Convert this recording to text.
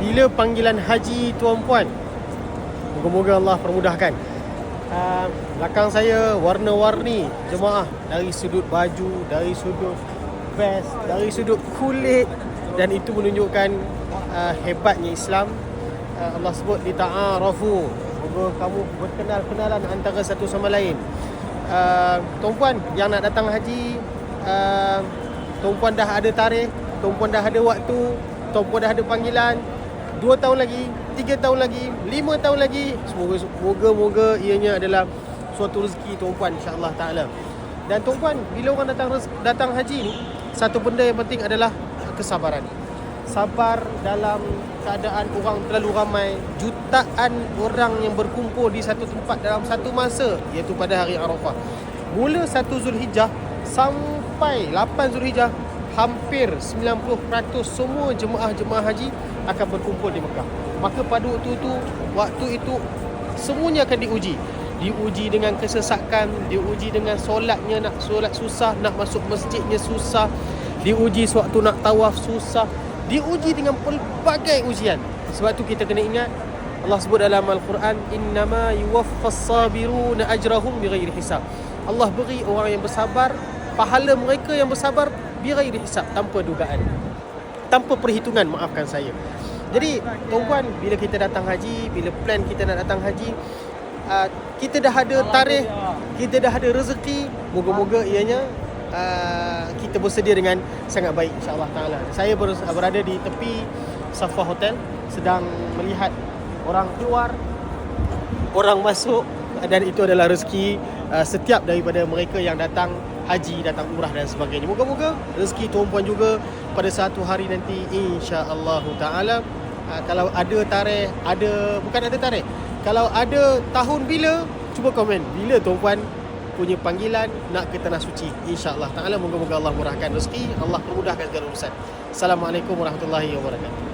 bila panggilan haji tuan-puan? Moga-moga Allah permudahkan. Belakang saya warna-warni jemaah, dari sudut baju, dari sudut vest, dari sudut kulit, dan itu menunjukkan hebatnya Islam. Allah sebut lita'arafu, moga kamu berkenal-kenalan antara satu sama lain. Tuan-puan yang nak datang haji, tuan-puan dah ada tarikh, tuan-puan dah ada waktu, tuan-puan dah ada panggilan. 2 tahun lagi, 3 tahun lagi, 5 tahun lagi, moga-moga ianya adalah suatu rezeki tuan-puan, insya-Allah taala. Dan tuan-puan, bila orang datang haji ni, satu benda yang penting adalah kesabaran. Sabar dalam keadaan orang terlalu ramai, jutaan orang yang berkumpul di satu tempat dalam satu masa, iaitu pada hari Arafah. Mula 1 Zulhijjah sampai 8 Zulhijjah, hampir 90% semua jemaah-jemaah haji akan berkumpul di Mekah. Maka pada waktu itu semuanya akan diuji. Diuji dengan kesesakan, diuji dengan solatnya, nak solat susah, nak masuk masjidnya susah, diuji sewaktu nak tawaf susah, diuji dengan pelbagai ujian. Sebab tu kita kena ingat, Allah sebut dalam Al-Quran, innama yuwaffas sabiruna ajrahum bighairi hisab. Allah beri orang yang bersabar pahala mereka yang bersabar bighairi hisab, tanpa dugaan, tanpa perhitungan, maafkan saya. Jadi tuan-puan, bila kita datang haji, bila plan kita nak datang haji, kita dah ada tarikh, kita dah ada rezeki. Moga-moga ianya kita bersedia dengan sangat baik, insya-Allah taala. Saya berada di tepi Safa Hotel, sedang melihat orang keluar, orang masuk, dan itu adalah rezeki setiap daripada mereka yang datang haji, datang umrah dan sebagainya. Moga-moga rezeki tuan-puan juga pada satu hari nanti, insya-Allah taala. Kalau ada tarikh, kalau ada tahun bila, cuba komen bila tuan-puan punya panggilan nak ke tanah suci, insya-Allah taala. Moga-moga Allah murahkan rezeki, Allah permudahkan segala urusan. Assalamualaikum warahmatullahi wabarakatuh.